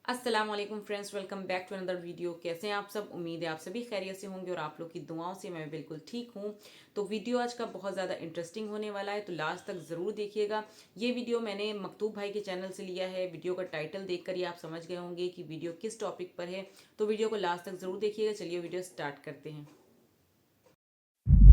السلام علیکم friends, welcome back to اندر ویڈیو۔ کیسے ہیں آپ سب؟ امید ہے آپ سبھی خیریت سے ہوں گے اور آپ لوگ کی دعاؤں سے میں بالکل ٹھیک ہوں۔ تو ویڈیو آج کا بہت زیادہ انٹرسٹنگ ہونے والا ہے، تو لاسٹ تک ضرور دیکھیے گا۔ یہ ویڈیو میں نے مکتوب بھائی کے چینل سے لیا ہے۔ ویڈیو کا ٹائٹل دیکھ کر ہی آپ سمجھ گئے ہوں گے کہ ویڈیو کس ٹاپک پر ہے، تو ویڈیو کو لاسٹ تک ضرور دیکھیے گا۔ چلیے ویڈیو سٹارٹ کرتے ہیں۔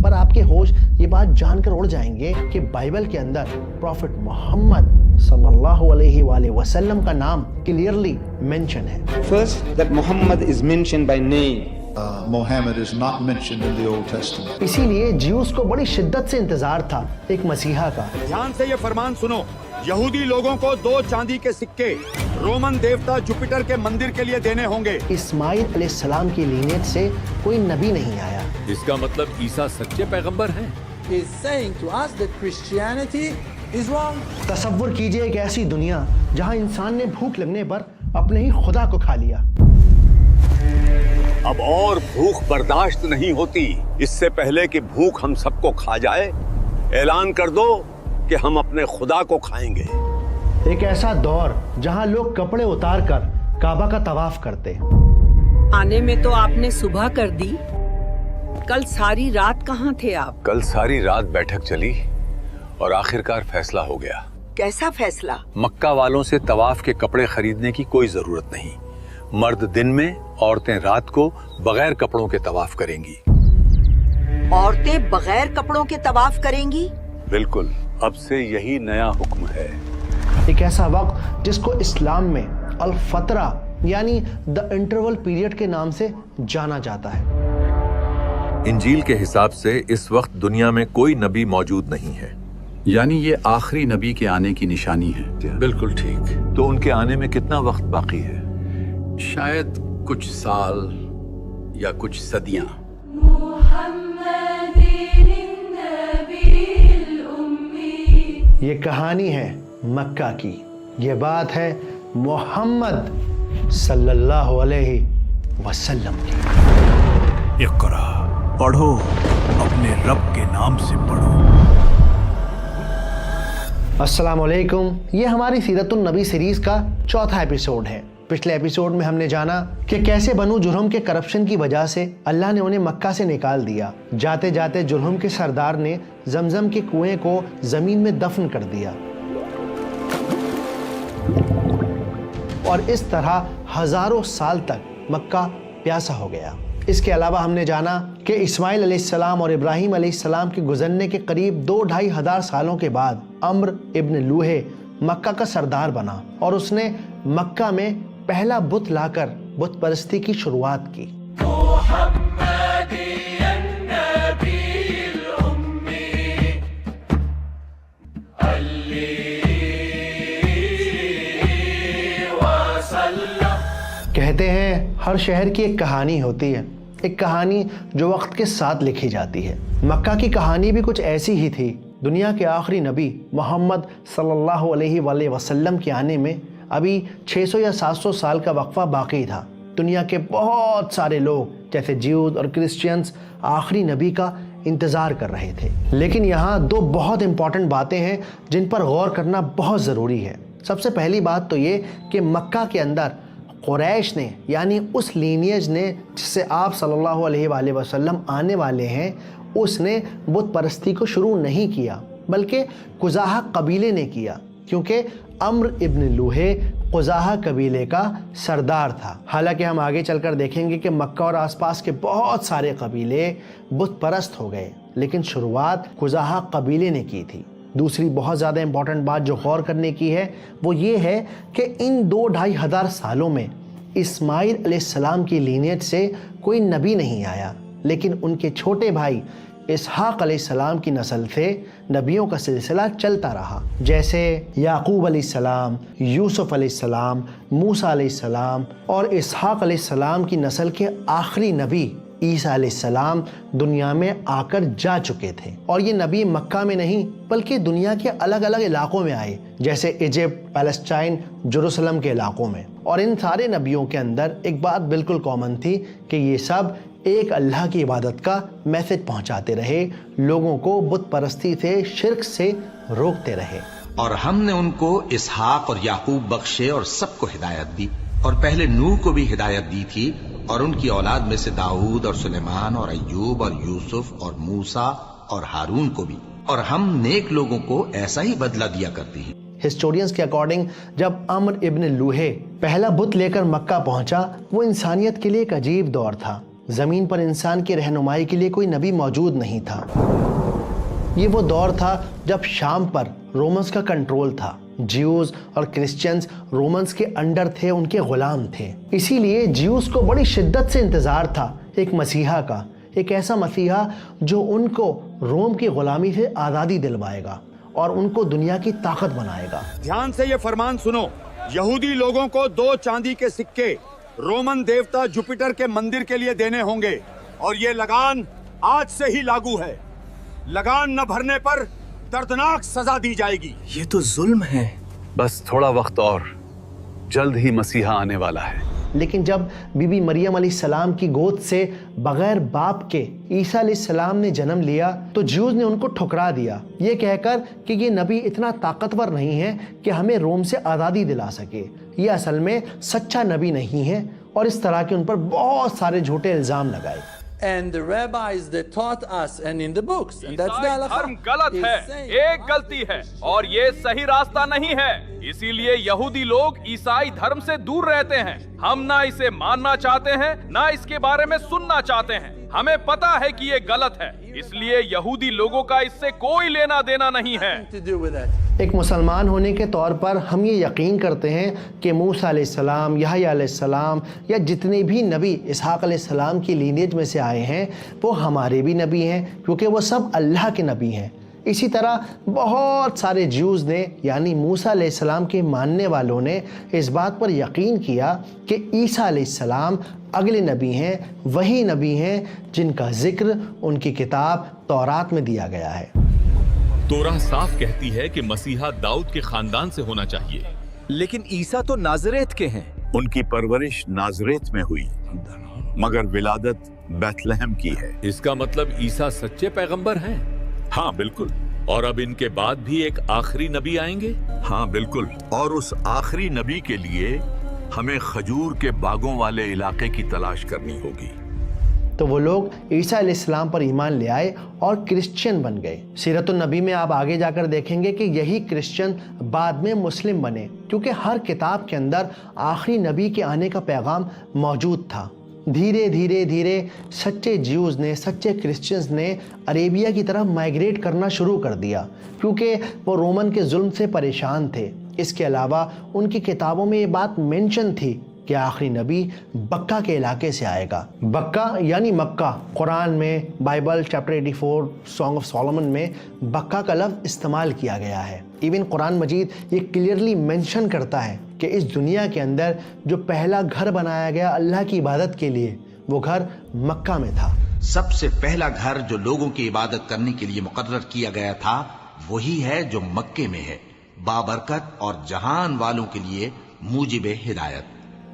پر آپ کے ہوش یہ بات جان کر اڑ جائیں گے کہ بائبل کے اندر پروفٹ محمد صلی اللہ علیہ وآلہ وسلم کا نام کلیئرلی مینشن ہے۔ First, that Muhammad is mentioned by name. Muhammad is not mentioned in the Old Testament. اسی لیے جیوز کو بڑی شدت سے انتظار تھا ایک مسیحا کا۔ دھیان سے یہ فرمان سنو، یہودی لوگوں کو 2 چاندی کے سکے رومن دیوتا جوپیٹر کے مندر کے لیے دینے ہوں گے۔ اسماعیل علیہ السلام کی لینیج سے کوئی نبی نہیں آیا۔ اس کا مطلب عیسیٰ سچے پیغمبر ہیں۔ is saying to us that Christianity is wrong. تصور کیجئے ایک ایسی دنیا جہاں انسان نے بھوک لگنے پر اپنے ہی خدا کو کھا لیا۔ اب اور بھوک برداشت نہیں ہوتی۔ اس سے پہلے کہ بھوک ہم سب کو کھا جائے، اعلان کر دو کہ ہم اپنے خدا کو کھائیں گے۔ ایک ایسا دور جہاں لوگ کپڑے اتار کر کعبہ کا طواف کرتے۔ آنے میں تو آپ نے صبح کر دی، کل ساری رات کہاں تھے آپ؟ کل ساری رات بیٹھک چلی اور آخرکار فیصلہ ہو گیا۔ کیسا فیصلہ؟ مکہ والوں سے طواف کے کپڑے خریدنے کی کوئی ضرورت نہیں۔ مرد دن میں، عورتیں رات کو بغیر کپڑوں کے طواف کریں گی۔ عورتیں بغیر کپڑوں کے طواف کریں گی؟ بالکل، اب سے یہی نیا حکم ہے۔ ایک ایسا وقت جس کو اسلام میں الفترہ یعنی دا انٹرول پیریڈ کے نام سے جانا جاتا ہے۔ انجیل کے حساب سے اس وقت دنیا میں کوئی نبی موجود نہیں ہے، یعنی یہ آخری نبی کے آنے کی نشانی ہے۔ بالکل ٹھیک۔ تو ان کے آنے میں کتنا وقت باقی ہے؟ شاید کچھ سال یا کچھ صدیاں۔ یہ کہانی ہے مکہ کی، یہ بات ہے محمد صلی اللہ علیہ وسلم کی۔ اقرا، پڑھو، اپنے رب کے نام سے پڑھو۔ السلام علیکم، یہ ہماری سیرت النبی سیریز کا چوتھا ایپیسوڈ ہے۔ پچھلے ایپیسوڈ میں ہم نے جانا کہ کیسے بنو جرہم کے کرپشن کی وجہ سے اللہ نے انہیں مکہ سے نکال دیا۔ جاتے جاتے جرہم کے سردار نے زمزم کے کنویں کو زمین میں دفن کر دیا اور اس طرح ہزاروں سال تک مکہ پیاسا ہو گیا۔ اس کے علاوہ ہم نے جانا کہ اسماعیل علیہ السلام اور ابراہیم علیہ السلام کے گزرنے کے قریب 2-2.5 ہزار سالوں کے بعد عمر ابن لوہے مکہ کا سردار بنا اور اس نے مکہ میں پہلا بت لا کر بت پرستی کی شروعات کی۔ کہتے ہیں ہر شہر کی ایک کہانی ہوتی ہے، ایک کہانی جو وقت کے ساتھ لکھی جاتی ہے۔ مکہ کی کہانی بھی کچھ ایسی ہی تھی۔ دنیا کے آخری نبی محمد صلی اللہ علیہ وآلہ وسلم کے آنے میں ابھی 600 یا 700 سال کا وقفہ باقی تھا۔ دنیا کے بہت سارے لوگ جیسے جیوز اور کرسچینز آخری نبی کا انتظار کر رہے تھے۔ لیکن یہاں 2 بہت امپورٹنٹ باتیں ہیں جن پر غور کرنا بہت ضروری ہے۔ سب سے پہلی بات تو یہ کہ مکہ کے اندر قریش نے یعنی اس لینیج نے جس سے آپ صلی اللہ علیہ وآلہ وسلم آنے والے ہیں، اس نے بت پرستی کو شروع نہیں کیا بلکہ قزاح قبیلے نے کیا، کیونکہ عمر ابن لوہے قزاح قبیلے کا سردار تھا۔ حالانکہ ہم آگے چل کر دیکھیں گے کہ مکہ اور آس پاس کے بہت سارے قبیلے بت پرست ہو گئے، لیکن شروعات قزاح قبیلے نے کی تھی۔ دوسری بہت زیادہ امپورٹنٹ بات جو غور کرنے کی ہے وہ یہ ہے کہ ان 2-2.5 ہزار سالوں میں اسماعیل علیہ السلام کی لینیج سے کوئی نبی نہیں آیا، لیکن ان کے چھوٹے بھائی اسحاق علیہ السلام کی نسل سے نبیوں کا سلسلہ چلتا رہا، جیسے یعقوب علیہ السلام، یوسف علیہ السلام، موسیٰ علیہ السلام، اور اسحاق علیہ السلام کی نسل کے آخری نبی عیسیٰ علیہ السلام دنیا میں آ کر جا چکے تھے۔ اور یہ نبی مکہ میں نہیں بلکہ دنیا کے الگ الگ علاقوں میں آئے، جیسے ایجپٹ، پیلسٹائن، جروسلم کے علاقوں میں۔ اور ان سارے نبیوں کے اندر ایک بات بالکل کامن تھی کہ یہ سب ایک اللہ کی عبادت کا میسج پہنچاتے رہے، لوگوں کو بت پرستی سے، شرک سے روکتے رہے۔ اور ہم نے ان کو اسحاق اور یعقوب بخشے اور سب کو ہدایت دی۔ اور پہلے نوح کو بھی ہدایت دی تھی اور ان کی اولاد میں سے داؤد اور سلیمان اور ایوب اور یوسف اور موسیٰ اور ہارون کو بھی، اور ہم نیک لوگوں کو ایسا ہی بدلہ دیا کرتے ہیں۔ ہسٹورینز کے اکارڈنگ جب عمرو ابن لوہے پہلا بت لے کر مکہ پہنچا، وہ انسانیت کے لیے ایک عجیب دور تھا۔ زمین پر انسان کی رہنمائی کے لیے کوئی نبی موجود نہیں تھا۔ یہ وہ دور تھا جب شام پر رومنز کا کنٹرول تھا۔ جیوز اور کرسچنز رومنز کے انڈر تھے، ان کے غلام تھے۔ اسی لیے جیوز کو بڑی شدت سے انتظار تھا ایک مسیحا کا، ایک ایسا مسیحا جو ان کو روم کی غلامی سے آزادی دلوائے گا اور ان کو دنیا کی طاقت بنائے گا۔ دھیان سے یہ فرمان سنو، یہودی لوگوں کو 2 چاندی کے سکے رومن دیوتا جوپیٹر کے مندر کے لیے دینے ہوں گے، اور یہ لگان آج سے ہی لاگو ہے۔ لگان نہ بھرنے پر دردناک سزا دی جائے گی۔ یہ تو ظلم ہے۔ بس تھوڑا وقت اور، جلد ہی مسیحا آنے والا ہے۔ لیکن جب بی بی مریم علیہ السلام کی گود سے بغیر باپ کے عیسیٰ علیہ السلام نے جنم لیا تو جیوز نے ان کو ٹھکرا دیا، یہ کہہ کر کہ یہ نبی اتنا طاقتور نہیں ہے کہ ہمیں روم سے آزادی دلا سکے، یہ اصل میں سچا نبی نہیں ہے، اور اس طرح کے ان پر بہت سارے جھوٹے الزام لگائے۔ And the rabbis that taught us and in the books, and that's the halakha. دھرم غلط ہے، ایک غلطی ہے اور یہ صحیح راستہ نہیں ہے، اسی لیے یہودی لوگ عیسائی دھرم سے دور رہتے ہیں۔ ہم نہ اسے ماننا چاہتے ہیں نہ اس کے بارے میں سننا چاہتے ہیں۔ ہمیں پتا ہے کہ یہ غلط ہے، اس لیے یہودی لوگوں کا اس سے کوئی لینا دینا نہیں ہے۔ ایک مسلمان ہونے کے طور پر ہم یہ یقین کرتے ہیں کہ موسیٰ علیہ السلام، یحییٰ علیہ السلام یا جتنے بھی نبی اسحاق علیہ السلام کی لینیج میں سے آئے ہیں وہ ہمارے بھی نبی ہیں، کیونکہ وہ سب اللہ کے نبی ہیں۔ اسی طرح بہت سارے جیوز نے یعنی موسیٰ علیہ السلام کے ماننے والوں نے اس بات پر یقین کیا کہ عیسیٰ علیہ السلام اگلے نبی ہیں، وہی نبی ہیں جن کا ذکر ان کی کتاب تورات میں دیا گیا ہے۔ تورات صاف کہتی ہے کہ مسیحا داؤد کے خاندان سے ہونا چاہیے، لیکن عیسیٰ تو نازریت کے ہیں۔ ان کی پرورش نازریت میں ہوئی مگر ولادت بیت لہم کی ہے۔ اس کا مطلب عیسیٰ سچے پیغمبر ہیں؟ ہاں بالکل۔ اور اب ان کے بعد بھی ایک آخری نبی آئیں گے؟ ہاں بالکل، اور اس آخری نبی کے لیے ہمیں کھجور کے باغوں والے علاقے کی تلاش کرنی ہوگی۔ تو وہ لوگ عیسیٰ علیہ السلام پر ایمان لے آئے اور کرسچین بن گئے۔ سیرت النبی میں آپ آگے جا کر دیکھیں گے کہ یہی کرسچن بعد میں مسلم بنے، کیونکہ ہر کتاب کے اندر آخری نبی کے آنے کا پیغام موجود تھا۔ دھیرے دھیرے دھیرے سچے جیوز نے، سچے کرسچنز نے عربیہ کی طرف مائیگریٹ کرنا شروع کر دیا، کیونکہ وہ رومن کے ظلم سے پریشان تھے۔ اس کے علاوہ ان کی کتابوں میں یہ بات مینشن تھی کہ آخری نبی بکہ کے علاقے سے آئے گا۔ بکہ یعنی مکہ، قرآن میں Bible chapter 84 song of Solomon میں بکہ کا لفظ استعمال کیا گیا ہے۔ ایون قرآن مجید یہ کلیئرلی مینشن کرتا ہے کہ اس دنیا کے اندر جو پہلا گھر بنایا گیا اللہ کی عبادت کے لیے وہ گھر مکہ میں تھا۔ سب سے پہلا گھر جو لوگوں کی عبادت کرنے کے لیے مقرر کیا گیا تھا وہی ہے جو مکے میں ہے، بابرکت اور جہان والوں کے لیے موجب ہدایت۔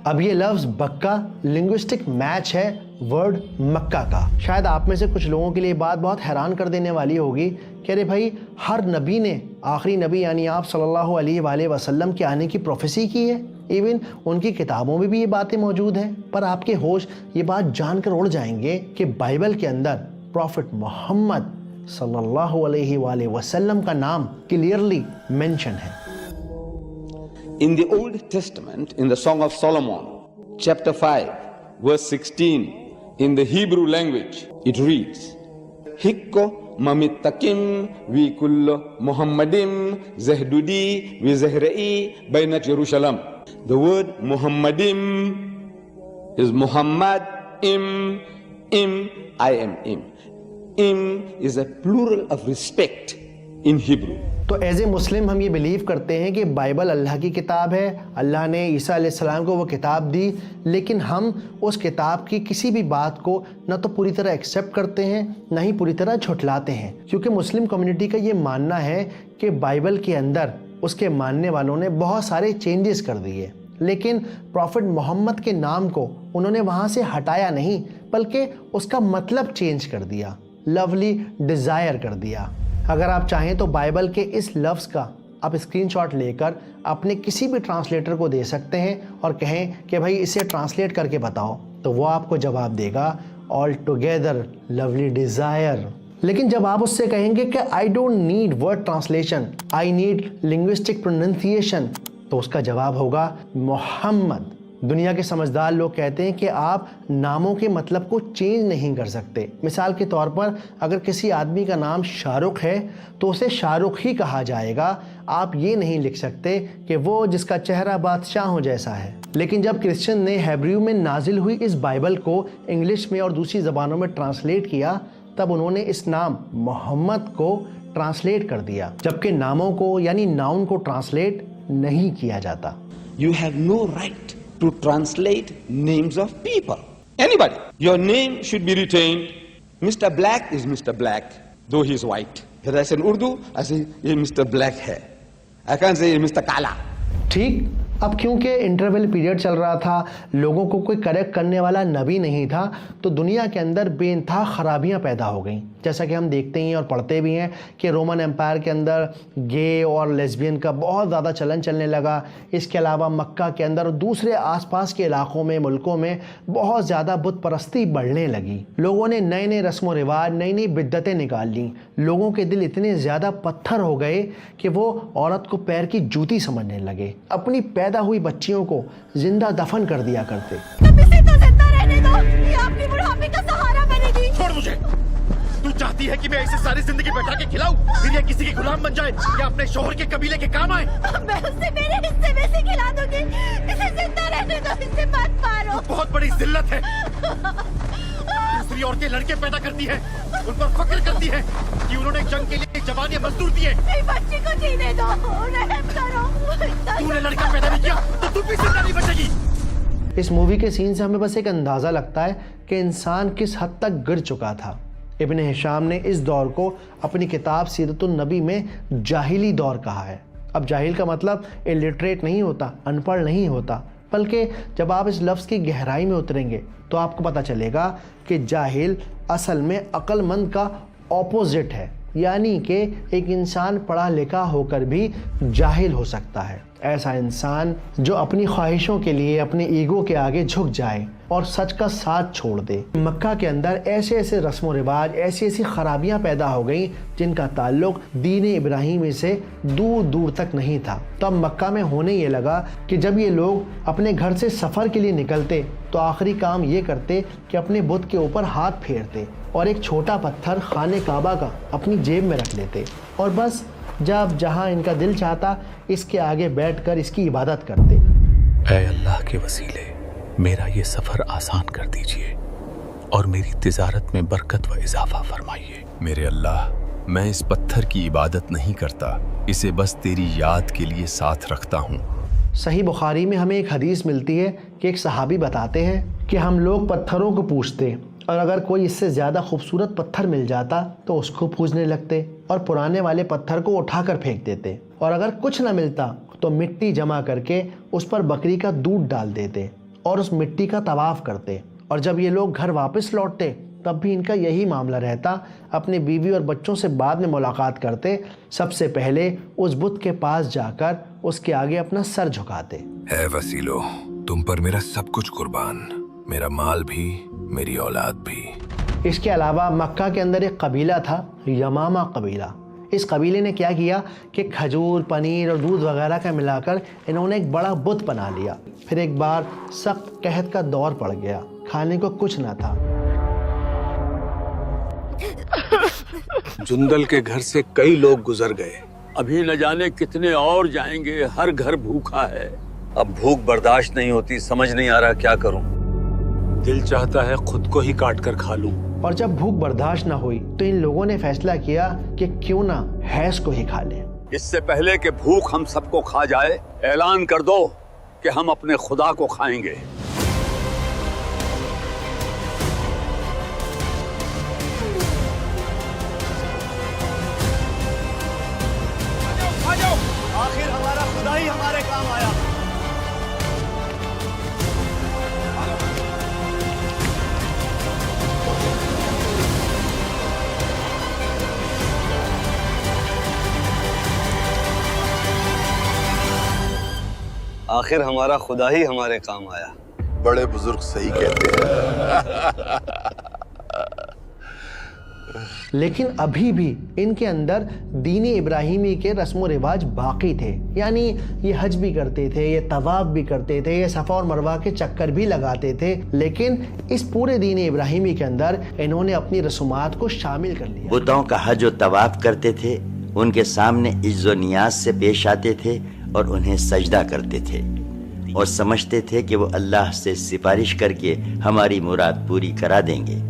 اب یہ لفظ بکہ لنگوسٹک میچ ہے ورڈ مکہ کا۔ شاید آپ میں سے کچھ لوگوں کے لیے بات بہت حیران کر دینے والی ہوگی کہ ارے بھائی، ہر نبی نے آخری نبی یعنی آپ صلی اللہ علیہ وآلہ وسلم کے آنے کی پروفیسی کی ہے، ایون ان کی کتابوں میں بھی یہ باتیں موجود ہیں، پر آپ کے ہوش یہ بات جان کر اڑ جائیں گے کہ بائبل کے اندر پروفٹ محمد صلی اللہ علیہ وآلہ وسلم کا نام کلیئرلی مینشن ہے۔ In the Old Testament, in the Song of Solomon, chapter 5, verse 16, in the Hebrew language, it reads, Hikko mamittakim vi kullo Muhammadim zahdudi vi zahra'i bainat Jerusalem. The word Muhammadim is Muhammad, I am im. Im is a plural of respect in Hebrew. تو as a مسلم ہم یہ blue کرتے ہیں کہ Bible اللہ کی کتاب ہے، اللہ نے عیسیٰ علیہ السلام کو وہ کتاب دی، لیکن ہم اس کتاب کی کسی بھی بات کو نہ تو پوری طرح ایکسیپٹ کرتے ہیں نہ ہی پوری طرح جھٹلاتے ہیں، کیونکہ مسلم کمیونٹی کا یہ ماننا ہے کہ بائبل کے اندر اس کے ماننے والوں نے بہت سارے چینجز کر دیے، لیکن پروفٹ محمد کے نام کو انہوں نے وہاں سے ہٹایا نہیں بلکہ اس کا مطلب چینج کر دیا، لولی ڈیزائر کر دیا۔ اگر آپ چاہیں تو بائبل کے اس لفظ کا आप स्क्रीनशॉट लेकर अपने किसी भी ट्रांसलेटर को दे सकते हैं और कहें कि भाई इसे ट्रांसलेट करके बताओ, तो वो आपको जवाब देगा ऑल टुगेदर लवली डिज़ायर। लेकिन जब आप उससे कहेंगे कि I don't need word translation, I need linguistic pronunciation, तो उसका जवाब होगा मोहम्मद। दुनिया के समझदार लोग कहते हैं कि आप नामों के मतलब को चेंज नहीं कर सकते। मिसाल के तौर पर अगर किसी आदमी का नाम शाहरुख है तो उसे शाहरुख ही कहा जाएगा। आप ये नहीं लिख सकते कि वो जिसका चेहरा बादशाहों जैसा है। लेकिन जब क्रिश्चियन ने हेब्रू में नाजिल हुई इस बाइबल को इंग्लिश में और दूसरी ज़बानों में ट्रांसलेट किया, तब उन्होंने इस नाम मोहम्मद को ट्रांसलेट कर दिया, जबकि नामों को यानी नाउन को ट्रांसलेट नहीं किया जाता। You have no right to translate names of people. Anybody. Your name should be retained. Mr. Black is Mr. Black, though he is white. If I say in Urdu, I say ये Mr. Black है. I can't say Mr. Kala. ठीक। अब क्योंकि interval period चल रहा था, लोगों को कोई करेक्ट करने वाला नबी नहीं था, तो दुनिया के अंदर बेइंतहा खराबियां पैदा हो गईं। जैसा कि हम देखते हैं और पढ़ते भी हैं कि रोमन एम्पायर के अंदर गे और लेस्बियन का बहुत ज़्यादा चलन चलने लगा। इसके अलावा मक्का के अंदर और दूसरे आसपास के इलाकों में, मुल्कों में बहुत ज़्यादा बुत परस्ती बढ़ने लगी। लोगों ने नए नए रस्म व रिवाज, नई नई बिद्दतें निकाल लीं। लोगों के दिल इतने ज़्यादा पत्थर हो गए कि वो औरत को पैर की जूती समझने लगे। अपनी पैदा हुई बच्चियों को जिंदा दफन कर दिया करते। छोड़ मुझे। तू चाहती है कि मैं इसे सारी जिंदगी बैठा के खिलाऊं, फिर ये किसी के गुलाम बन जाए या अपने शोहर के कबीले के काम आए? मैं उसे मेरे हिस्से में से खिला दूंगी। इसे जिंदा रहने दो, इसे मत मारो। बहुत बड़ी जिल्लत है। दूसरी औरतें लड़के पैदा करती हैं, उन पर फक्र करती हैं कि उन्होंने जंग के लिए जवान या मजदूर दिए। मेरी बच्ची को जीने दो, रहम करो। तूने लड़का पैदा नहीं किया तो तू भी जिंदा नहीं बचेगी। इस मूवी के सीन से हमें बस एक अंदाज़ा लगता है कि इंसान किस हद तक गिर चुका था। इब्न हिशाम ने इस दौर को अपनी किताब सीरतुन नबी में जाहिली दौर कहा है। अब जाहिल का मतलब इलिटरेट नहीं होता, अनपढ़ नहीं होता, बल्कि जब आप इस लफ्ज़ की गहराई में उतरेंगे तो आपको पता चलेगा कि जाहिल असल में अक्लमंद का ऑपोजिट है, यानी कि एक इंसान पढ़ा लिखा होकर भी जाहिल हो सकता है। ऐसा इंसान जो अपनी ख्वाहिशों के लिए अपने ईगो के आगे झुक जाए और सच का साथ छोड़ दे। मक्का के अंदर ऐसे ऐसे रस्म व रिवाज, ऐसी ऐसी खराबियां पैदा हो गईं जिनका ताल्लुक दीन इब्राहिमी से दूर दूर तक नहीं था। तब मक्का में होने ये लगा कि जब ये लोग अपने घर से सफ़र के लिए निकलते तो आखिरी काम ये करते कि अपने बुत के ऊपर हाथ फेरते और एक छोटा पत्थर खाने काबा का अपनी जेब में रख लेते और बस जब जहाँ इनका दिल चाहता इसके आगे बैठकर इसकी इबादत करते। ऐ अल्लाह के वसीले, मेरा ये सफ़र आसान कर दीजिए और मेरी तिजारत में बरकत व इजाफा फरमाइए। मेरे अल्लाह, मैं इस पत्थर की इबादत नहीं करता, इसे बस तेरी याद के लिए साथ रखता हूँ। सही बुखारी में हमें एक हदीस मिलती है कि एक सहाबी बताते हैं कि हम लोग पत्थरों को पूजते और अगर कोई इससे ज़्यादा खूबसूरत पत्थर मिल जाता तो उसको पूजने लगते और पुराने वाले पत्थर को उठाकर फेंक देते और अगर कुछ ना मिलता तो मिट्टी जमा करके उस पर बकरी का दूध डाल देते और उस मिट्टी का तवाफ़ करते। और जब ये लोग घर वापस लौटते तब भी इनका यही मामला रहता। अपनी बीवी और बच्चों से बाद में मुलाकात करते, सबसे पहले उस बुत के पास जाकर उसके आगे अपना सर झुकाते। है वसीलो, तुम पर मेरा सब कुछ कुर्बान, मेरा माल भी, मेरी औलाद भी। इसके अलावा मक्का के अंदर एक कबीला था, यमामा कबीला। इस कबीले ने क्या किया कि खजूर, पनीर और दूध वगैरह का मिलाकर इन्होंने एक बड़ा बुत बना लिया। फिर एक बार सख्त कहत का दौर पड़ गया, खाने को कुछ ना था। जुंदल के घर से कई लोग गुजर गए, अभी न जाने कितने और जाएंगे। हर घर भूखा है। अब भूख बर्दाश्त नहीं होती, समझ नहीं आ रहा क्या करूं। दिल चाहता है खुद को ही काट कर खा लूं। और जब भूख बर्दाश्त ना हुई तो इन लोगों ने फैसला किया कि क्यों ना भैंस को ही खा लें। इससे पहले कि भूख हम सबको खा जाए, ऐलान कर दो कि हम अपने खुदा को खाएंगे। आखिर हमारा खुदा ही हमारे काम आया। आखिर हमारा खुदा ही हमारे काम आया। बड़े बुजुर्ग सही कहते हैं। लेकिन अभी भी इनके अंदर दीनी इब्राहिमी के रस्म व रिवाज बाकी थे, यानी ये हज भी करते थे, ये तवाफ भी करते थे, ये सफ़ा और मरवा के चक्कर भी लगाते थे। लेकिन इस पूरे दीनी इब्राहिमी के अंदर इन्होंने अपनी रसूमात को शामिल कर लिया। बुतों का हज व तवाफ करते थे, उनके सामने इज्जो नियाज से पेश आते थे और उन्हें सजदा करते थे और समझते थे कि वो अल्लाह से सिफारिश करके हमारी मुराद पूरी करा देंगे।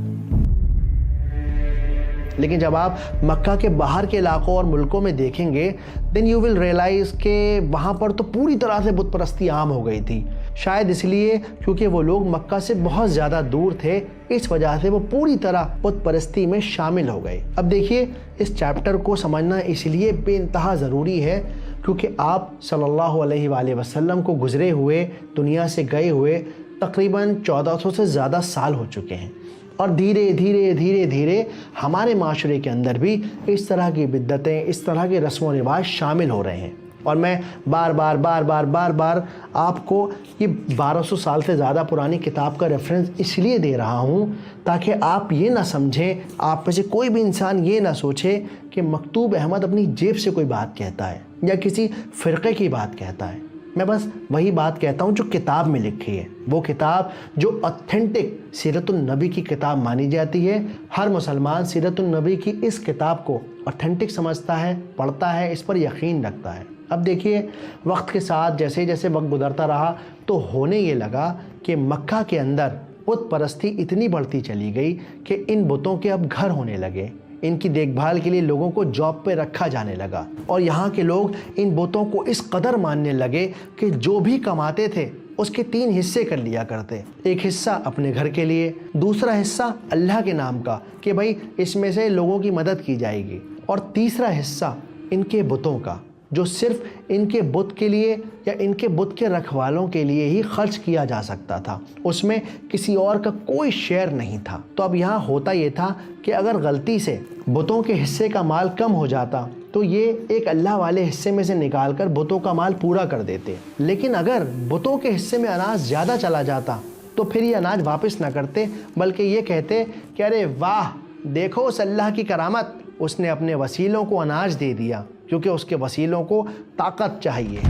लेकिन जब आप मक्का के बाहर के इलाकों और मुल्कों में देखेंगे, देन यू विल रियलाइज़ कि वहाँ पर तो पूरी तरह से बुत परस्ती आम हो गई थी। शायद इसलिए क्योंकि वो लोग मक्का से बहुत ज़्यादा दूर थे, इस वजह से वो पूरी तरह बुत परस्ती में शामिल हो गए। अब देखिए, इस चैप्टर को समझना इसलिए बेइंतहा ज़रूरी है क्योंकि आप सल्लल्लाहु अलैहि वसल्लम को गुज़रे हुए, दुनिया से गए हुए तकरीबन 1400 से ज़्यादा साल हो चुके हैं और धीरे धीरे धीरे धीरे हमारे माशरे के अंदर भी इस तरह की बिद्दतें, इस तरह के रस्म व रिवाज शामिल हो रहे हैं। और मैं बार बार आपको ये 1200 साल से ज़्यादा पुरानी किताब का रेफरेंस इसलिए दे रहा हूँ ताकि आप ये ना समझें, आप में से कोई भी इंसान ये ना सोचे कि मकतूब अहमद अपनी जेब से कोई बात कहता है या किसी फ़िरक़े की बात कहता है। मैं बस वही बात कहता हूँ जो किताब में लिखी है, वो किताब जो ऑथेंटिक सीरतुन नबी की किताब मानी जाती है। हर मुसलमान सीरतुन नबी की इस किताब को ऑथेंटिक समझता है, पढ़ता है, इस पर यकीन रखता है। अब देखिए, वक्त के साथ जैसे जैसे वक्त गुजरता रहा तो होने ये लगा कि मक्का के अंदर बुत परस्ती इतनी बढ़ती चली गई कि इन बुतों के अब घर होने लगे, इनकी देखभाल के लिए लोगों को जॉब पे रखा जाने लगा और यहाँ के लोग इन बुतों को इस कदर मानने लगे कि जो भी कमाते थे उसके 3 हिस्से कर लिया करते। एक हिस्सा अपने घर के लिए, दूसरा हिस्सा अल्लाह के नाम का कि भाई इसमें से लोगों की मदद की जाएगी, और तीसरा हिस्सा इनके बुतों का जो सिर्फ इनके बुत के लिए या इनके बुत के रखवालों के लिए ही खर्च किया जा सकता था, उसमें किसी और का कोई शेयर नहीं था। तो अब यहाँ होता ये था कि अगर गलती से बुतों के हिस्से का माल कम हो जाता तो ये एक अल्लाह वाले हिस्से में से निकाल कर बुतों का माल पूरा कर देते, लेकिन अगर बुतों के हिस्से में अनाज ज़्यादा चला जाता तो फिर ये अनाज वापस ना करते, बल्कि ये कहते कि अरे वाह, देखो उस अल्लाह की करामत, उसने अपने वसीलों को अनाज दे दिया, क्योंकि उसके वसीलों को ताकत चाहिए।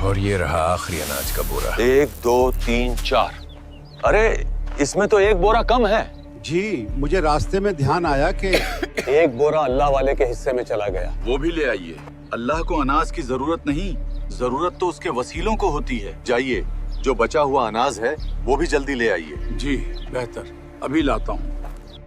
और ये रहा आखिरी अनाज का बोरा। 1 2 3 4। अरे इसमें तो 1 बोरा कम है। जी, मुझे रास्ते में ध्यान आया कि 1 बोरा अल्लाह वाले के हिस्से में चला गया। वो भी ले आइए। अल्लाह को अनाज की जरूरत नहीं, जरूरत तो उसके वसीलों को होती है। जाइए, जो बचा हुआ अनाज है वो भी जल्दी ले आइए। जी बेहतर, अभी लाता हूँ।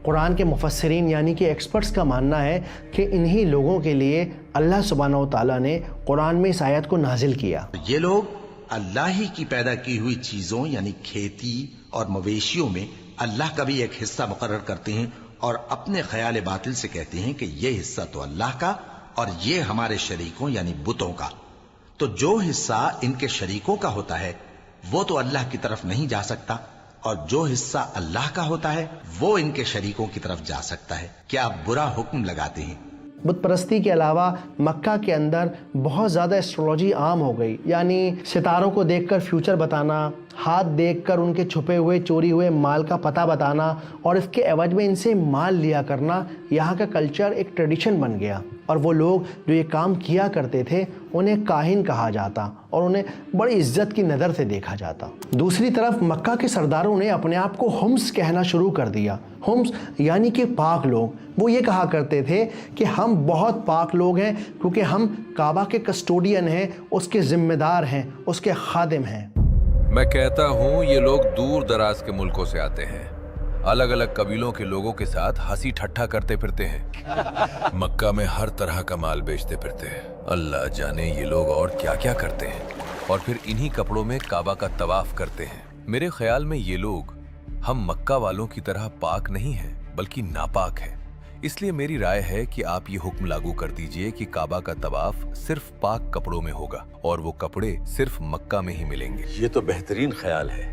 कुरान के मुफस्सिरीन यानी कि एक्सपर्ट्स का मानना है कि इन्हीं लोगों के लिए अल्लाह सुब्हानहू व तआला ने कुरान में इस आयत को नाजिल किया। ये लोग अल्लाह ही की पैदा की हुई चीजों यानी खेती और मवेशियों में अल्लाह का भी एक हिस्सा मुकर्रर करते हैं और अपने ख्याल बातिल से कहते हैं कि ये हिस्सा तो अल्लाह का और ये हमारे शरीकों यानी बुतों का। तो जो हिस्सा इनके शरीकों का होता है वो तो अल्लाह की तरफ नहीं जा सकता, और जो हिस्सा अल्लाह का होता है वो इनके शरीकों की तरफ जा सकता है। क्या आप बुरा हुक्म लगाते हैं? बुत परस्ती के अलावा मक्का के अंदर बहुत ज़्यादा एस्ट्रोलॉजी आम हो गई, यानी सितारों को देखकर फ्यूचर बताना, हाथ देखकर उनके छुपे हुए चोरी हुए माल का पता बताना और इसके एवज में इनसे माल लिया करना यहाँ का कल्चर एक ट्रेडिशन बन गया। और वो लोग जो ये काम किया करते थे उन्हें काहिन कहा जाता और उन्हें बड़ी इज्जत की नज़र से देखा जाता। दूसरी तरफ मक्का के सरदारों ने अपने आप को हुम्स कहना शुरू कर दिया। हुम्स यानी कि पाक लोग। वो ये कहा करते थे कि हम बहुत पाक लोग हैं क्योंकि हम काबा के कस्टोडियन हैं, उसके ज़िम्मेदार हैं, उसके खादिम हैं। मैं कहता हूँ ये लोग दूर दराज के मुल्कों से आते हैं, अलग अलग कबीलों के लोगों के साथ हंसी ठट्ठा करते फिरते हैं, मक्का में हर तरह का माल बेचते फिरते हैं। अल्लाह जाने ये लोग और क्या क्या करते हैं, और फिर इन्हीं कपड़ों में काबा का तवाफ करते हैं। मेरे ख्याल में ये लोग हम मक्का वालों की तरह पाक नहीं हैं बल्कि नापाक हैं। इसलिए मेरी राय है कि आप ये हुक्म लागू कर दीजिए कि काबा का तवाफ सिर्फ पाक कपड़ों में होगा और वो कपड़े सिर्फ मक्का में ही मिलेंगे। ये तो बेहतरीन ख्याल है।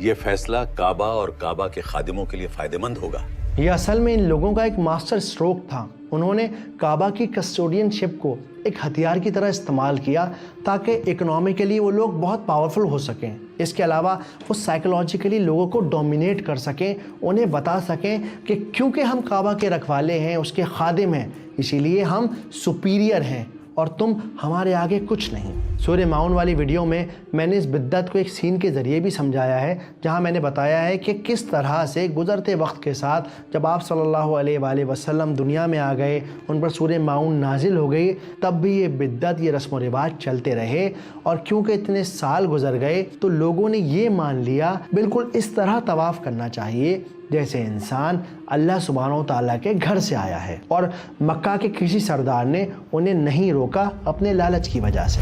ये फैसला काबा और काबा के खादिमों के लिए फायदेमंद होगा। یہ اصل میں ان لوگوں کا ایک ماسٹر اسٹروک تھا. انہوں نے کعبہ کی کسٹوڈین شپ کو ایک ہتھیار کی طرح استعمال کیا تاکہ اکنامکلی وہ لوگ بہت پاورفل ہو سکیں. اس کے علاوہ وہ سائیکولوجیکلی لوگوں کو ڈومینیٹ کر سکیں, انہیں بتا سکیں کہ کیونکہ ہم کعبہ کے رکھوالے ہیں, اس کے خادم ہیں, اسی لیے ہم سپیریئر ہیں اور تم ہمارے آگے کچھ نہیں. سورہ ماؤن والی ویڈیو میں میں نے اس بدعت کو ایک سین کے ذریعے بھی سمجھایا ہے, جہاں میں نے بتایا ہے کہ کس طرح سے گزرتے وقت کے ساتھ جب آپ صلی اللہ علیہ وآلہ وسلم دنیا میں آ گئے, ان پر سورہ ماؤن نازل ہو گئی, تب بھی یہ بدعت, یہ رسم و رواج چلتے رہے. اور کیونکہ اتنے سال گزر گئے تو لوگوں نے یہ مان لیا بالکل اس طرح طواف کرنا چاہیے جیسے انسان اللہ سبحانہ و تعالیٰ کے گھر سے آیا ہے. اور مکہ کے کسی سردار نے انہیں نہیں روکا اپنے لالچ کی وجہ سے.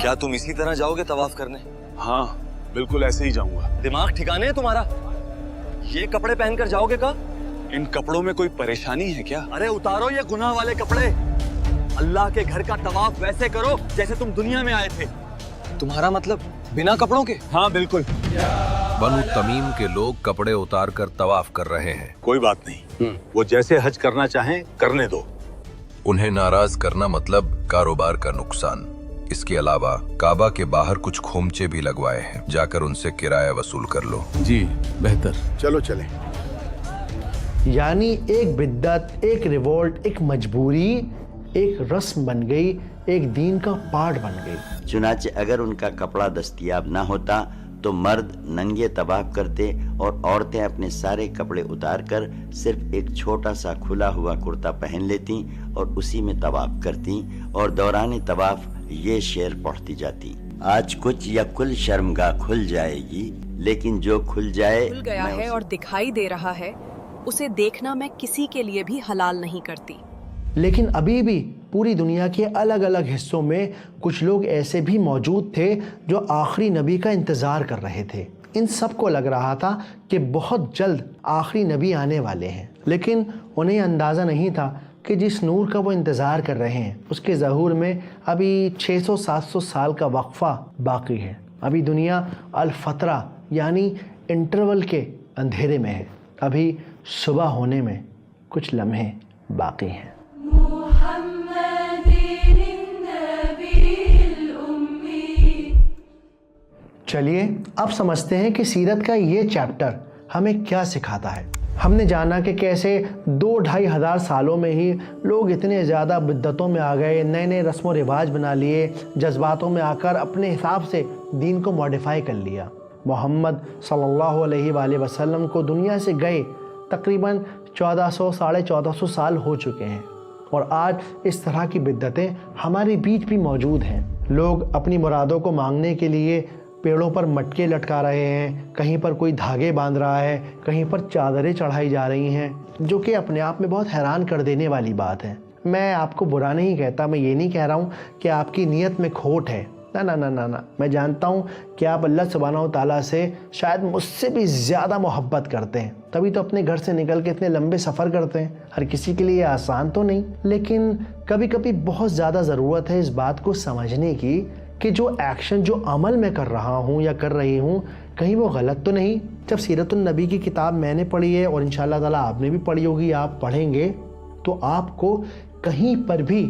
کیا تم اسی طرح جاؤ گے طواف کرنے؟ ہاں بالکل ایسے ہی جاؤں گا. دماغ ٹھکانے ہے تمہارا؟ یہ کپڑے پہن کر جاؤ گے کا؟ ان کپڑوں میں کوئی پریشانی ہے کیا؟ ارے اتارو یہ گناہ والے کپڑے, اللہ کے گھر کا طواف ویسے کرو جیسے تم دنیا میں آئے تھے. تمہارا مطلب بنا کپڑوں کے؟ ہاں بالکل. بنو تمیم کے لوگ کپڑے اتار کر طواف کر رہے ہیں. کوئی بات نہیں, وہ جیسے حج کرنا چاہیں کرنے دو. انہیں ناراض کرنا مطلب کاروبار کا نقصان. اس کے علاوہ کعبہ کے باہر کچھ کھومچے بھی لگوائے ہیں, جا کر ان سے کرایہ وصول کر لو. جی بہتر. چلو چلیں. یعنی ایک بدعت, ایک ریوولٹ, ایک مجبوری, ایک رسم بن گئی, ایک دین کا پارٹ بن گئی. چنانچہ اگر ان کا کپڑا دستیاب نہ ہوتا تو مرد ننگے طواف کرتے اور عورتیں اپنے سارے کپڑے اتار کر صرف ایک چھوٹا سا کھلا ہوا کرتا پہن لیتیں اور اسی میں طواف کرتیں اور دوران طواف یہ شعر پڑھتی جاتی: آج کچھ یا کل شرمگاہ کھل جائے گی, لیکن جو کھل جائے کھل گیا ہے اور دکھائی دے رہا ہے, اسے دیکھنا میں کسی کے لیے بھی حلال نہیں کرتی. لیکن ابھی بھی پوری دنیا کے الگ الگ حصوں میں کچھ لوگ ایسے بھی موجود تھے جو آخری نبی کا انتظار کر رہے تھے. ان سب کو لگ رہا تھا کہ بہت جلد آخری نبی آنے والے ہیں, لیکن انہیں اندازہ نہیں تھا کہ جس نور کا وہ انتظار کر رہے ہیں اس کے ظہور میں ابھی 600-700 سال کا وقفہ باقی ہے. ابھی دنیا الفترہ یعنی انٹرول کے اندھیرے میں ہے. ابھی صبح ہونے میں کچھ لمحے باقی ہیں. چلیے اب سمجھتے ہیں کہ سیرت کا یہ چیپٹر ہمیں کیا سکھاتا ہے. ہم نے جانا کہ کیسے 2-2.5 ہزار سالوں میں ہی لوگ اتنے زیادہ بدعتوں میں آ گئے, نئے نئے رسم و رواج بنا لیے, جذباتوں میں آ کر اپنے حساب سے دین کو ماڈیفائی کر لیا. محمد صلی اللہ علیہ وآلہ وسلم کو دنیا سے گئے تقریباً 1400-1450 سال ہو چکے ہیں, اور آج اس طرح کی بدعتیں ہمارے بیچ بھی موجود ہیں. لوگ اپنی مرادوں کو مانگنے کے لیے پیڑوں پر مٹکے لٹکا رہے ہیں, کہیں پر کوئی دھاگے باندھ رہا ہے, کہیں پر چادریں چڑھائی جا رہی ہیں, جو کہ اپنے آپ میں بہت حیران کر دینے والی بات ہے. میں آپ کو برا نہیں کہتا, میں یہ نہیں کہہ رہا ہوں کہ آپ کی نیت میں کھوٹ ہے, نہ. میں جانتا ہوں کہ آپ اللہ سبحانہ و تعالیٰ سے شاید مجھ سے بھی زیادہ محبت کرتے ہیں, تبھی تو اپنے گھر سے نکل کے اتنے لمبے سفر کرتے ہیں. ہر کسی کے لیے آسان تو نہیں, لیکن کبھی کبھی بہت زیادہ ضرورت ہے اس بات کو سمجھنے کی کہ جو ایکشن, جو عمل میں کر رہا ہوں یا کر رہی ہوں, کہیں وہ غلط تو نہیں. جب سیرت النبی کی کتاب میں نے پڑھی ہے اور انشاءاللہ تعالیٰ آپ نے بھی پڑھی ہوگی, آپ پڑھیں گے تو آپ کو کہیں پر بھی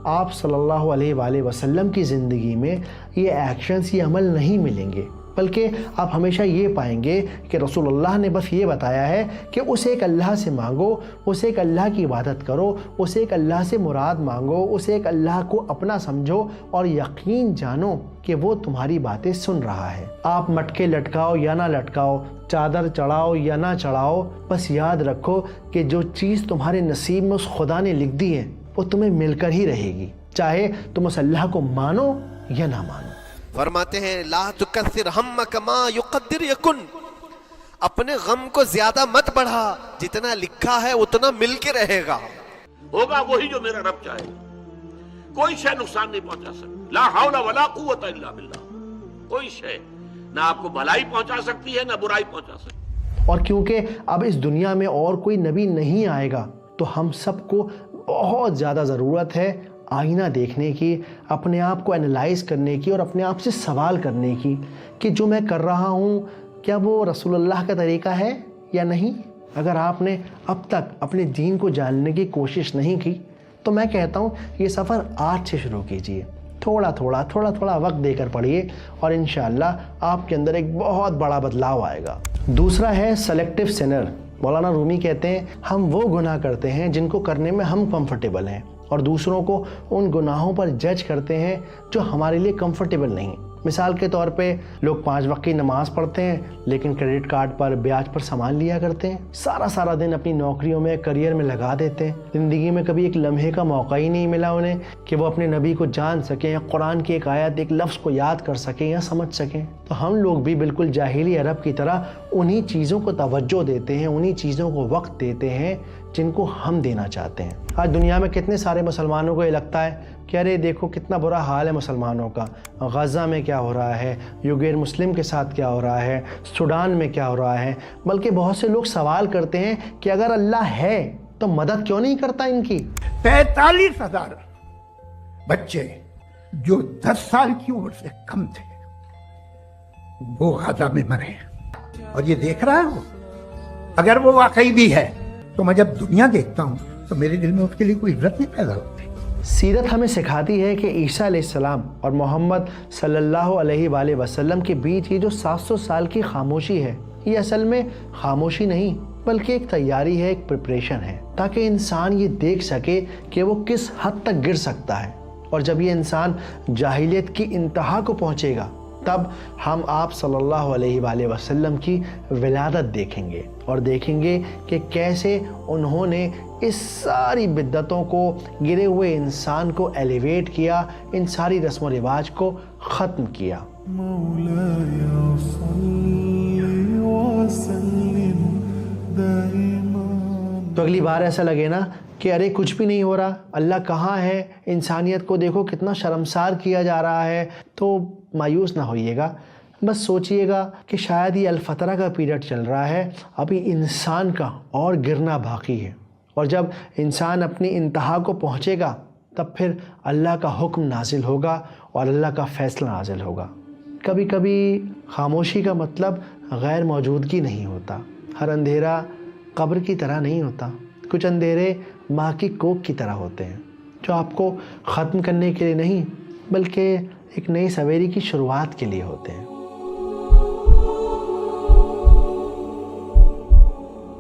آپ صلی اللہ علیہ وآلہ وسلم کی زندگی میں یہ ایکشنز, یہ عمل نہیں ملیں گے, بلکہ آپ ہمیشہ یہ پائیں گے کہ رسول اللہ نے بس یہ بتایا ہے کہ اس ایک اللہ سے مانگو, اس ایک اللہ کی عبادت کرو, اس ایک اللہ سے مراد مانگو, اس ایک اللہ کو اپنا سمجھو اور یقین جانو کہ وہ تمہاری باتیں سن رہا ہے. آپ مٹکے لٹکاؤ یا نہ لٹکاؤ, چادر چڑھاؤ یا نہ چڑھاؤ, بس یاد رکھو کہ جو چیز تمہارے نصیب میں اس خدا نے لکھ دی ہے وہ تمہیں مل کر ہی رہے گی, چاہے تم اس اللہ کو مانو یا نہ مانو. فرماتے ہیں لا تکثر ہمک ما یقدر یکن, اپنے غم کو زیادہ مت بڑھا, جتنا لکھا ہے اتنا مل کے رہے گا. ہوگا وہی جو میرا رب چاہے گا, کوئی شے نقصان نہیں پہنچا سکتی. لا حول ولا قوت الا باللہ, کوئی شے نہ آپ کو بھلائی پہنچا سکتی ہے نہ برائی پہنچا سکتی. اور کیونکہ اب اس دنیا میں اور کوئی نبی نہیں آئے گا تو ہم سب کو بہت زیادہ ضرورت ہے आईना देखने की, अपने आप को एनालाइज करने की और अपने आप से सवाल करने की कि जो मैं कर रहा हूँ क्या वो रसूलुल्लाह का तरीका है या नहीं। अगर आपने अब तक अपने दीन को जानने की कोशिश नहीं की तो मैं कहता हूँ ये सफ़र आज से शुरू कीजिए। थोड़ा थोड़ा वक्त देकर पढ़िए और इंशाअल्लाह आपके अंदर एक बहुत बड़ा बदलाव आएगा। दूसरा है सेलेक्टिव सिनर। मौलाना रूमी कहते हैं हम वो गुनाह करते हैं जिनको करने में हम कंफर्टेबल हैं और दूसरों को उन गुनाहों पर जज करते हैं जो हमारे लिए कंफर्टेबल नहीं। मिसाल के तौर पे लोग 5 वक्त की नमाज़ पढ़ते हैं लेकिन क्रेडिट कार्ड पर ब्याज पर सामान लिया करते हैं, सारा दिन अपनी नौकरियों में, करियर में लगा देते हैं। ज़िंदगी में कभी एक लम्हे का मौका ही नहीं मिला उन्हें कि वो अपने नबी को जान सकें या कुरान की एक आयत, एक लफ्ज़ को याद कर सकें या समझ सकें। तो हम लोग भी बिल्कुल जाहिली अरब की तरह उन्हीं चीज़ों को तवज्जो देते हैं, उन्हीं चीज़ों को वक्त देते हैं जिनको हम देना चाहते हैं। आज दुनिया में कितने सारे मुसलमानों को ये लगता है कि अरे देखो कितना बुरा हाल है मुसलमानों का, गज़ा में क्या हो रहा है, यूगैर मुस्लिम के साथ क्या हो रहा है, सूडान में क्या हो रहा है। बल्कि बहुत से लोग सवाल करते हैं कि अगर अल्लाह है तो मदद क्यों नहीं करता इनकी। 45,000 बच्चे जो 10 साल की उम्र से कम थे वो गज़ा में मरे और ये देख रहा हो। अगर वो वाकई भी है तो मैं जब दुनिया देखता हूँ तो मेरे दिल में उसके लिए कोई इज्जत नहीं पैदा होती। सीरत हमें सिखाती है कि ईसा अलैहिस्सलाम और मोहम्मद सल्लल्लाहु अलैहि वसल्लम के बीच ये जो 700 साल की खामोशी है, ये असल में खामोशी नहीं बल्कि एक तैयारी है, एक प्रिपरेशन है, ताकि इंसान ये देख सके कि वो किस हद तक गिर सकता है। और जब ये इंसान जाहिलियत की इंतहा को पहुँचेगा तब हम आप सल्लल्लाहु अलैहि वसल्लम की विलादत देखेंगे और देखेंगे कि कैसे उन्होंने इस सारी बिद्दतों को, गिरे हुए इंसान को एलिवेट किया, इन सारी रस्म व रिवाज को ख़त्म किया। तो अगली बार ऐसा लगे ना कि अरे कुछ भी नहीं हो रहा, अल्लाह कहाँ है, इंसानियत को देखो कितना शर्मसार किया जा रहा है, तो मायूस ना होइएगा। बस सोचिएगा कि शायद ये अलफतरा का पीरियड चल रहा है, अभी इंसान का और गिरना बाकी है। और जब इंसान अपनी इंतहा को पहुँचेगा तब फिर अल्लाह का हुक्म नाजिल होगा और अल्लाह का फ़ैसला नाजिल होगा। कभी कभी खामोशी का मतलब गैर मौजूदगी नहीं होता। हर अंधेरा कब्र की तरह नहीं होता। कुछ अंधेरे माँ की कोख की तरह होते हैं जो आपको ख़त्म करने के लिए नहीं बल्कि एक नई सवेरे की शुरुआत के लिए होते हैं।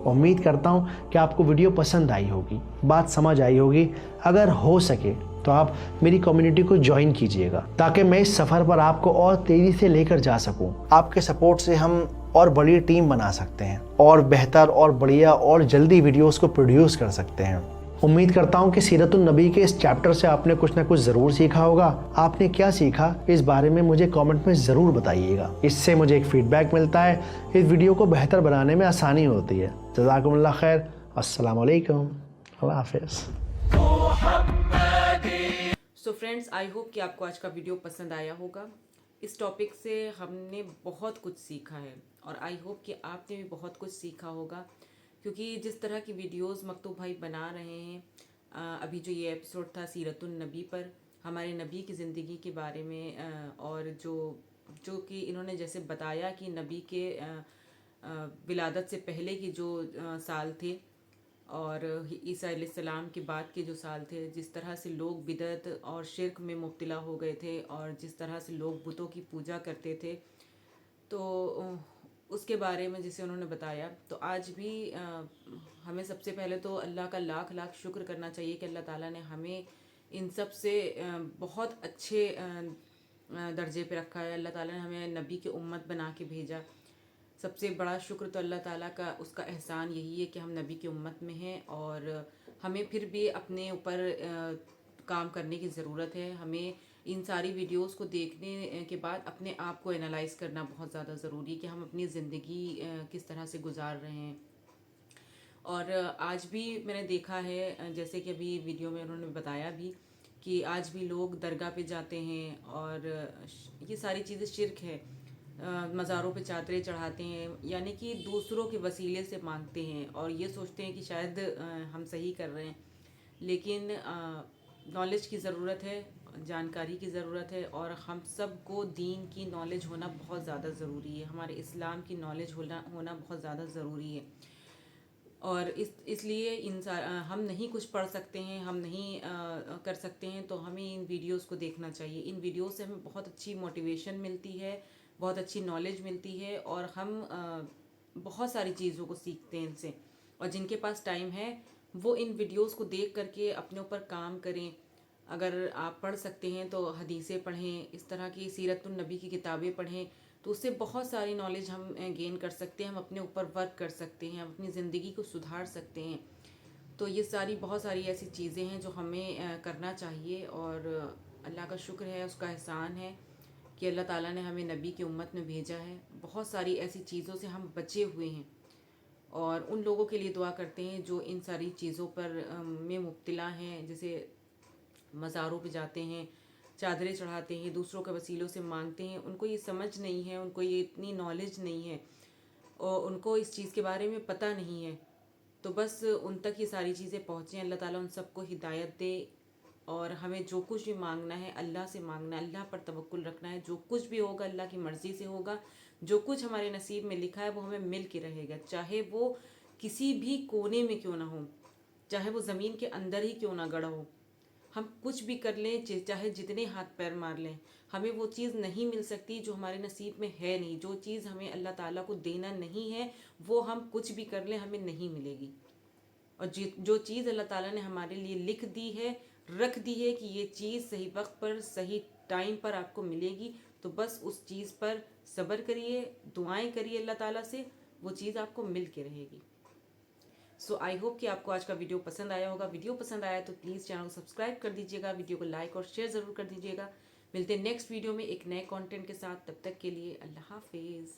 उम्मीद करता हूँ कि आपको वीडियो पसंद आई होगी, बात समझ आई होगी। अगर हो सके तो आप मेरी कम्युनिटी को ज्वाइन कीजिएगा ताकि मैं इस सफ़र पर आपको और तेज़ी से लेकर जा सकूँ। आपके सपोर्ट से हम और बड़ी टीम बना सकते हैं और बेहतर और बढ़िया और जल्दी वीडियोस को प्रोड्यूस कर सकते हैं। उम्मीद करता हूँ कि सीरतुन नबी के इस चैप्टर से आपने कुछ ना कुछ ज़रूर सीखा होगा। आपने क्या सीखा इस बारे में मुझे कमेंट में ज़रूर बताइएगा। इससे मुझे एक फ़ीडबैक मिलता है, इस वीडियो को बेहतर बनाने में आसानी होती है। जज़ाकुमुल्लाह खैर। अस्सलामु अलैकुम। अल्लाह हाफ़िज़। सो फ्रेंड्स, आई होप कि आपको आज का वीडियो पसंद आया होगा। इस टॉपिक से हमने बहुत कुछ सीखा है और आई होप कि आपने भी बहुत कुछ सीखा होगा, क्योंकि जिस तरह की वीडियोस मकतूब भाई बना रहे हैं, अभी जो ये एपिसोड था सीरतुन नबी पर, हमारे नबी की ज़िंदगी के बारे में, और जो कि इन्होंने जैसे बताया कि नबी के विलादत से पहले के जो साल थे और ईसा अलैहिस्सलाम के बाद के जो साल थे, जिस तरह से लोग बिदअत और शिर्क में मुब्तला हो गए थे और जिस तरह से लोग बुतों की पूजा करते थे, तो उसके बारे में जिसे उन्होंने बताया। तो आज भी हमें सबसे पहले तो अल्लाह का लाख लाख शुक्र करना चाहिए कि अल्लाह ताला ने हमें इन सब से बहुत अच्छे दर्जे पे रखा है। अल्लाह ताला ने हमें नबी के उम्मत बना के भेजा। सबसे बड़ा शुक्र तो अल्लाह ताला का, उसका एहसान यही है कि हम नबी की उम्मत में हैं और हमें फिर भी अपने ऊपर काम करने की ज़रूरत है। हमें इन सारी वीडियोस को देखने के बाद अपने आप को एनालाइज़ करना बहुत ज़्यादा ज़रूरी है कि हम अपनी ज़िंदगी किस तरह से गुजार रहे हैं। और आज भी मैंने देखा है, जैसे कि अभी वीडियो में उन्होंने बताया भी, कि आज भी लोग दरगाह पे जाते हैं और ये सारी चीज़ें शिर्क है। मज़ारों पे चादरें चढ़ाते हैं, यानी कि दूसरों के वसीले से मांगते हैं और ये सोचते हैं कि शायद हम सही कर रहे हैं, लेकिन नॉलेज की ज़रूरत है, जानकारी की ज़रूरत है, और हम सब को दीन की नॉलेज होना बहुत ज़्यादा ज़रूरी है, हमारे इस्लाम की नॉलेज होना बहुत ज़्यादा ज़रूरी है। और इसलिए हम नहीं कुछ पढ़ सकते हैं, हम नहीं कर सकते हैं, तो हमें इन वीडियोस को देखना चाहिए। इन वीडियोस से हमें बहुत अच्छी मोटिवेशन मिलती है, बहुत अच्छी नॉलेज मिलती है, और हम बहुत सारी चीज़ों को सीखते हैं इनसे। और जिनके पास टाइम है वो इन वीडियोस को देख करके अपने ऊपर काम करें। अगर आप पढ़ सकते हैं तो हदीसें पढ़ें, इस तरह की सीरतुन नबी की किताबें पढ़ें, तो उससे बहुत सारी नॉलेज हम गेन कर सकते हैं, हम अपने ऊपर वर्क कर सकते हैं, हम अपनी ज़िंदगी को सुधार सकते हैं। तो ये बहुत सारी ऐसी चीज़ें हैं जो हमें करना चाहिए, और अल्लाह का शुक्र है, उसका एहसान है कि अल्लाह ताला ने हमें नबी की उम्मत में भेजा है। बहुत सारी ऐसी चीज़ों से हम बचे हुए हैं, और उन लोगों के लिए दुआ करते हैं जो इन सारी चीज़ों पर में मुब्तला हैं, जैसे मज़ारों पे जाते हैं, चादरें चढ़ाते हैं, दूसरों के वसीलों से मांगते हैं। उनको ये समझ नहीं है, उनको ये इतनी नॉलेज नहीं है, और उनको इस चीज़ के बारे में पता नहीं है, तो बस उन तक ये सारी चीज़ें पहुँचें। अल्लाह ताला उन सबको हिदायत दे, और हमें जो कुछ भी मांगना है अल्लाह से मांगना है, अल्लाह पर तवक्कुल रखना है। जो कुछ भी होगा अल्लाह की मर्ज़ी से होगा, जो कुछ हमारे नसीब में लिखा है वो हमें मिल के रहेगा, चाहे वो किसी भी कोने में क्यों ना हो, चाहे वो ज़मीन के अंदर ही क्यों ना गड़ा हो। हम कुछ भी कर लें, चाहे जितने हाथ पैर मार लें, हमें वो चीज़ नहीं मिल सकती जो हमारे नसीब में है नहीं। जो चीज़ हमें अल्लाह ताला को देना नहीं है वो हम कुछ भी कर लें हमें नहीं मिलेगी। और जो चीज़ अल्लाह ताला ने हमारे लिए लिख दी है, रख दी है कि ये चीज़ सही वक्त पर सही टाइम पर आपको मिलेगी, तो बस उस चीज़ पर सब्र करिए, दुआएं करिए अल्लाह ताला से, वो चीज़ आपको मिल के रहेगी। सो आई होप कि आपको आज का वीडियो पसंद आया होगा। वीडियो पसंद आया तो प्लीज़ चैनल को सब्सक्राइब कर दीजिएगा, वीडियो को लाइक और शेयर ज़रूर कर दीजिएगा। मिलते हैं नेक्स्ट वीडियो में एक नए कंटेंट के साथ, तब तक के लिए अल्लाह हाफिज़।